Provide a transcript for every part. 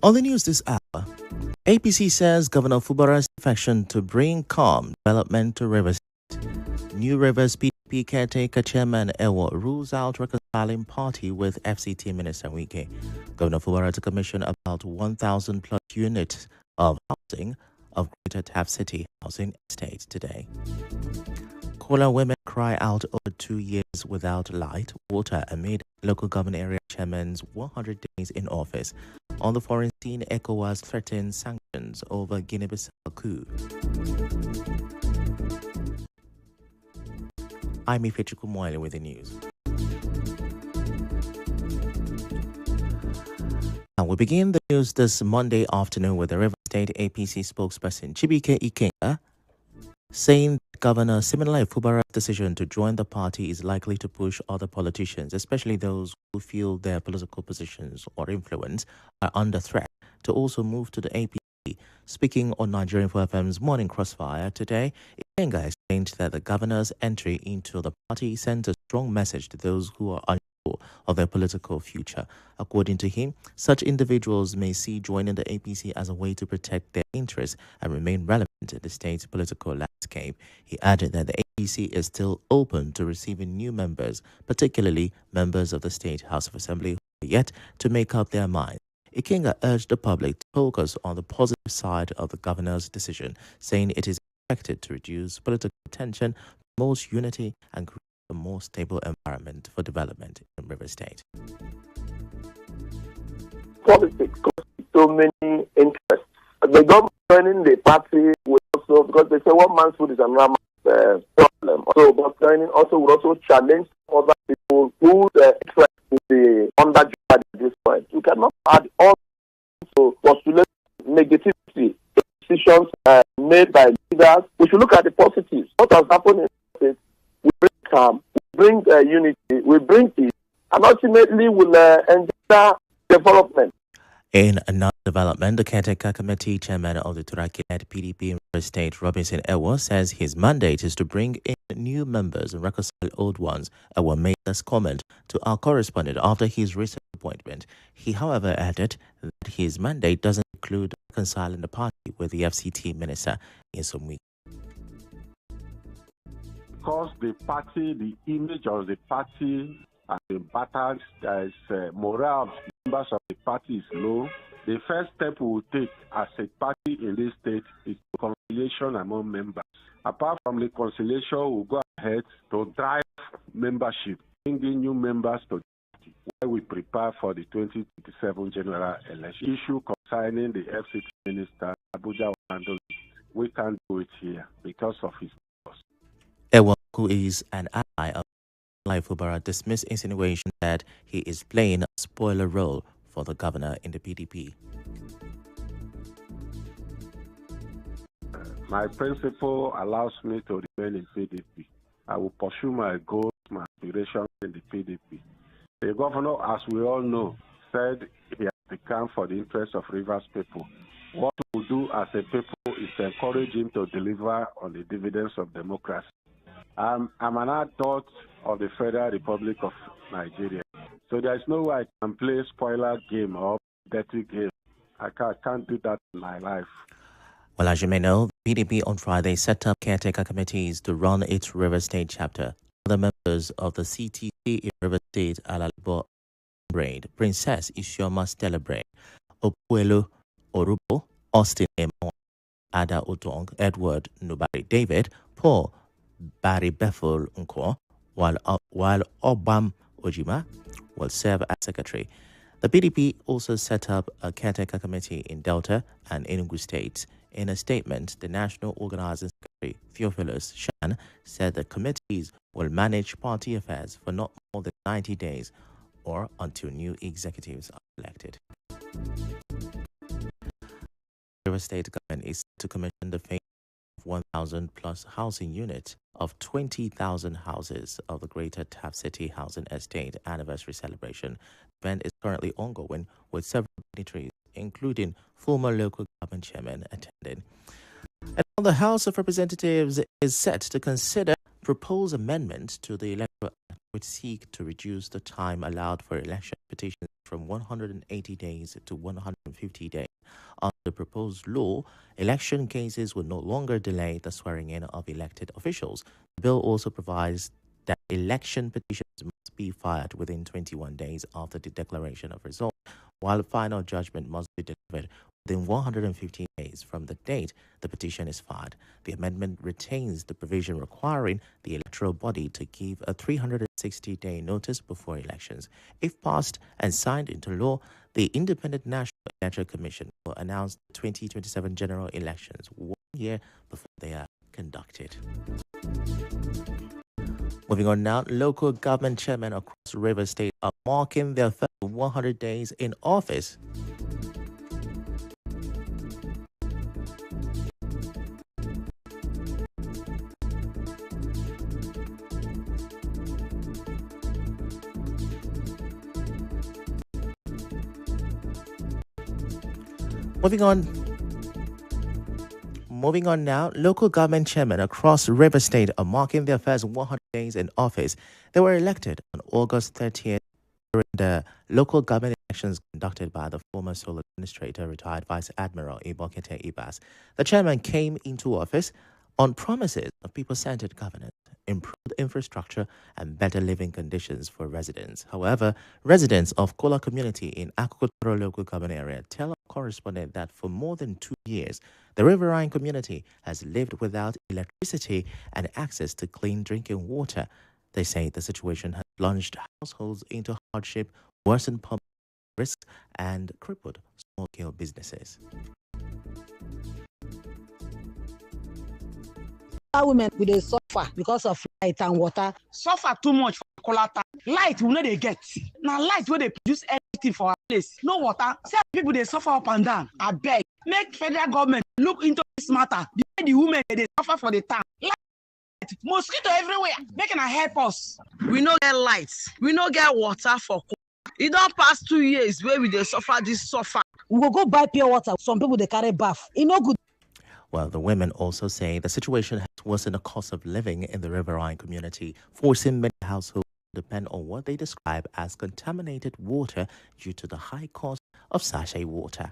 On the news this hour, APC says Governor Fubara's defection to bring calm development to Rivers State. New Rivers PDP caretaker chairman Ewo rules out reconciling party with FCT Minister Wike. Governor Fubara to commission about 1,000 plus units of housing of Greater Taf City housing estate today. Kola women cry out over 2 years without light, water amid local government area chairman's 100 days in office. On the foreign scene, ECOWAS threatens sanctions over Guinea-Bissau coup. I'm Ifechukwu Muonyili with the news. And we begin the news this Monday afternoon with the Rivers State APC spokesperson Chibike Ikenga saying Governor Siminalayi Fubara's decision to join the party is likely to push other politicians, especially those who feel their political positions or influence are under threat, to also move to the APC. Speaking on Nigerian FM's Morning Crossfire today, Ikenga explained that the governor's entry into the party sends a strong message to those who are unsure of their political future. According to him, such individuals may see joining the APC as a way to protect their interests and remain relevant in the state's political landscape. He added that the APC is still open to receiving new members, particularly members of the State House of Assembly, who are yet to make up their mind. Ikenga urged the public to focus on the positive side of the governor's decision, saying it is expected to reduce political tension, promote unity, and create a more stable environment for development in River State. Politics cause so many interests. The government joining the party will also, because they say one man's food is another man's problem. So, but joining also would also challenge other people whose interest in the under at this point. You cannot add all to postulate negativity decisions made by leaders. We should look at the positives. What has happened in this? We bring calm, we bring unity, we bring peace, and ultimately will engender development. In another development, the caretaker committee chairman of the Turaki-led PDP in River State, Robinson Ewo, says his mandate is to bring in new members and reconcile old ones. Ewo made this comment to our correspondent after his recent appointment. He, however, added that his mandate doesn't include reconciling the party with the FCT minister in some weeks. Because the party, the image of the party has been battered, there is morale of members of the party is low. The first step we will take as a party in this state is conciliation among members. Apart from reconciliation, we'll go ahead to drive membership, bringing new members to the party while we prepare for the 2027 general election. Issue concerning the FCT minister, Abuja, we can't do it here because of his boss. Ewo, who is an ally of Fubara, dismissed insinuation that he is playing a spoiler role for the governor in the PDP. My principle allows me to remain in PDP. I will pursue my goals, my aspirations in the PDP. The governor, as we all know, said he has become for the interest of Rivers people. What we will do as a people is to encourage him to deliver on the dividends of democracy. I'm an adult of the Federal Republic of Nigeria. So there is no way I can play spoiler game or dirty game. I can't do that in my life. Well, as you may know, the PDP on Friday set up caretaker committees to run its River State chapter. Other members of the CTC in River State are Alalibo Braid, Princess Isioma Stella Braid, Opuelu Orubo, Austin Emon, Ada Otong, Edward Nubari David, Paul Barry Bethel Nko, while Obam Ojima will serve as secretary. The PDP also set up a caretaker committee in Delta and Enugu states. In a statement, the National Organizing Secretary, Theophilus Shan, said the committees will manage party affairs for not more than 90 days or until new executives are elected. The River State government is to commission the phase of 1,000 plus housing units of 20,000 houses of the Greater Taf City Housing Estate anniversary celebration. The event is currently ongoing with several dignitaries, including former local government chairman, attending. And the House of Representatives is set to consider proposed amendments to the Electoral Act which seek to reduce the time allowed for election petitions from 180 days to 150 days. Under the proposed law, election cases would no longer delay the swearing in of elected officials. The bill also provides that election petitions must be filed within 21 days after the declaration of results, while final judgment must be delivered within 115 days from the date the petition is filed. The amendment retains the provision requiring the electoral body to give a 360-day notice before elections. If passed and signed into law, the Independent National Electoral Commission will announce the 2027 general elections 1 year before they are conducted. Moving on now, local government chairmen across Rivers State are marking their first 100 days in office. Moving on now, local government chairmen across River State are marking their first 100 days in office. They were elected on August 30th during the local government elections conducted by the former sole administrator, retired Vice Admiral Ibokete Ibas. The chairman came into office on promises of people-centered governance, improved infrastructure, and better living conditions for residents. However, residents of Kola community in Akokotoro local government area tell our correspondent that for more than 2 years, the riverine community has lived without electricity and access to clean drinking water. They say the situation has plunged households into hardship, worsened public risks, and crippled small-scale businesses. Our women will they suffer because of light and water. Suffer too much for Kolata. Light we know they get. Now light where they produce everything for our place. No water. See how people they suffer up and down. I beg. Make federal government look into this matter. The way the women they suffer for the town. Light, mosquito everywhere. They can help us. We no get lights. We no get water for Kolata. It don't pass 2 years where we they suffer this suffer. We will go buy pure water. Some people they carry bath. It no good. Well, the women also say the situation has worsened the cost of living in the riverine community, forcing many households to depend on what they describe as contaminated water due to the high cost of sachet water.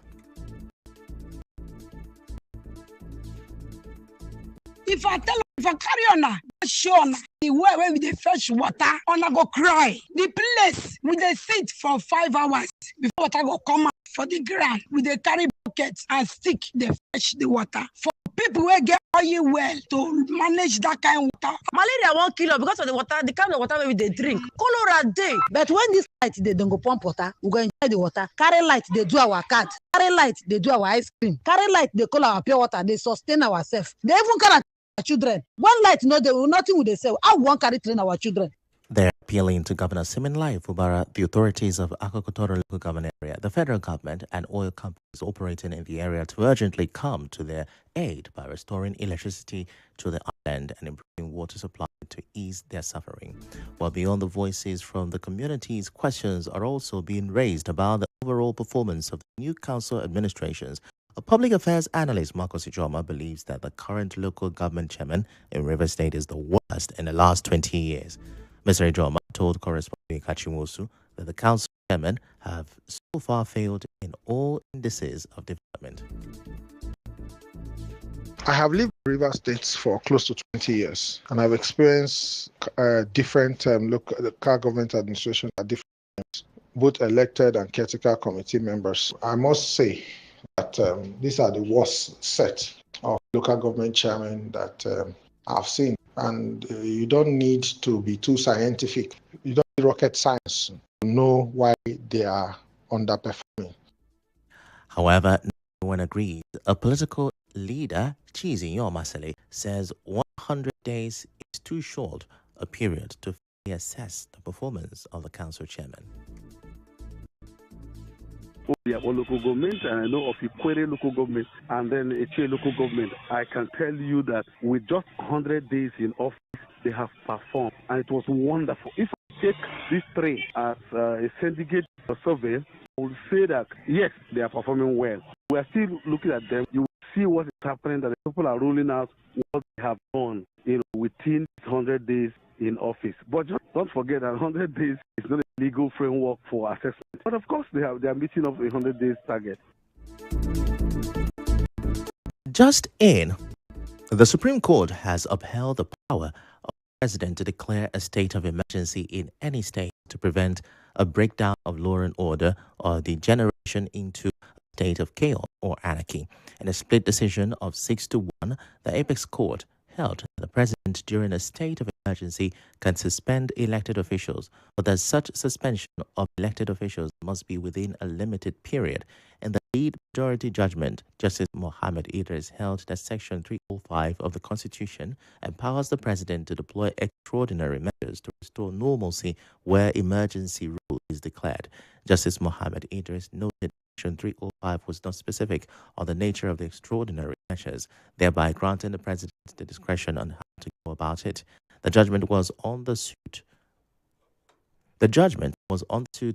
If I carry on now, show on the way where we dey fetch water, on I go cry. The place we dey sit for 5 hours before water go come out for the ground. We dey carry buckets and stick dey fetch the water. For people who get oil well to manage that kind of water. Malaria won't kill us because of the water, the kind of water we they drink. Cholera day. But when this light they don't go pump water, we go enjoy the water. Carry light they do our cat. Carry light they do our ice cream. Carry light they call our pure water. They sustain ourselves. They even carry our children. One light no they will nothing will they say. I won't carry train our children. They're appealing to Governor Siminalayi Fubara, the authorities of Akokotoro local government area, the federal government, and oil companies operating in the area to urgently come to their aid by restoring electricity to the island and improving water supply to ease their suffering. While beyond the voices from the communities, questions are also being raised about the overall performance of the new council administrations. A public affairs analyst, Marcos Ijoma, believes that the current local government chairman in Rivers State is the worst in the last 20 years. Mr. Ijoma told correspondent Ifechukwu that the council chairmen have so far failed in all indices of development. I have lived in River States for close to 20 years, and I've experienced different local government administration at different times, both elected and caretaker committee members. I must say that these are the worst set of local government chairmen that I've seen. And you don't need to be too scientific. You don't need rocket science to know why they are underperforming. However, no one agrees. A political leader, Chizi Yomasele, says 100 days is too short a period to fully assess the performance of the council chairman. We have a local government, and I know of Ikwere local government and then Eche local government. I can tell you that with just 100 days in office, they have performed, and it was wonderful. If I take these three as a syndicate survey, I will say that yes, they are performing well. We are still looking at them. You will see what is happening, that the people are rolling out what they have done within 100 days in office. But just don't forget that 100 days is not legal framework for assessment. But of course, they are meeting up a 100 days target. Just in, the Supreme Court has upheld the power of the president to declare a state of emergency in any state to prevent a breakdown of law and order or the generation into a state of chaos or anarchy. In a split decision of 6-1, the Apex Court held that the president during a state of emergency can suspend elected officials, but that such suspension of elected officials must be within a limited period. In the lead majority judgment, Justice Mohammed Idris held that Section 305 of the Constitution empowers the president to deploy extraordinary measures to restore normalcy where emergency rule is declared. Justice Mohammed Idris noted Section 305 was not specific on the nature of the extraordinary measures, thereby granting the president the discretion on how to go about it. The judgment was on the suit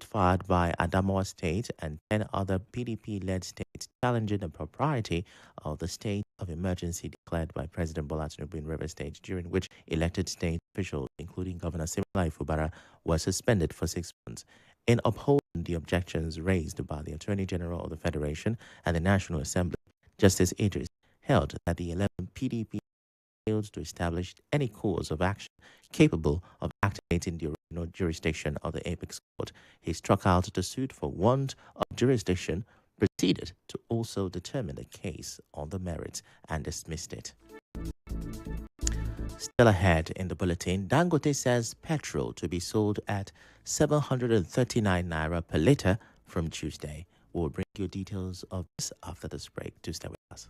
filed by Adamawa State and 10 other PDP-led states challenging the propriety of the state of emergency declared by President Bola Tinubu in Rivers State, during which elected state officials, including Governor Siminalayi Fubara, were suspended for 6 months. In upholding the objections raised by the Attorney General of the Federation and the National Assembly, Justice Idris held that the 11 PDP failed to establish any cause of action capable of activating the original jurisdiction of the Apex Court. He struck out the suit for want of jurisdiction, proceeded to also determine the case on the merits, and dismissed it. Still ahead in the bulletin, Dangote says petrol to be sold at 739 naira per litre from Tuesday. We'll bring you details of this after this break. Do stay with us.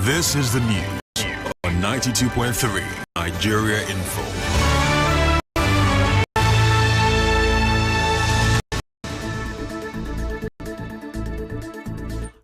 This is the news on 92.3 Nigeria Info.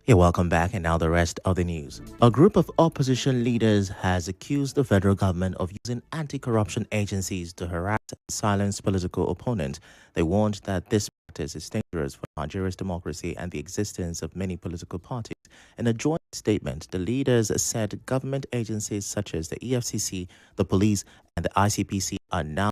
Yeah, welcome back, and now the rest of the news. A group of opposition leaders has accused the federal government of using anti-corruption agencies to harass and silence political opponents. They warned that this practice is dangerous for Nigeria's democracy and the existence of many political parties. In a joint statement, the leaders said government agencies such as the EFCC, the police, and the ICPC are now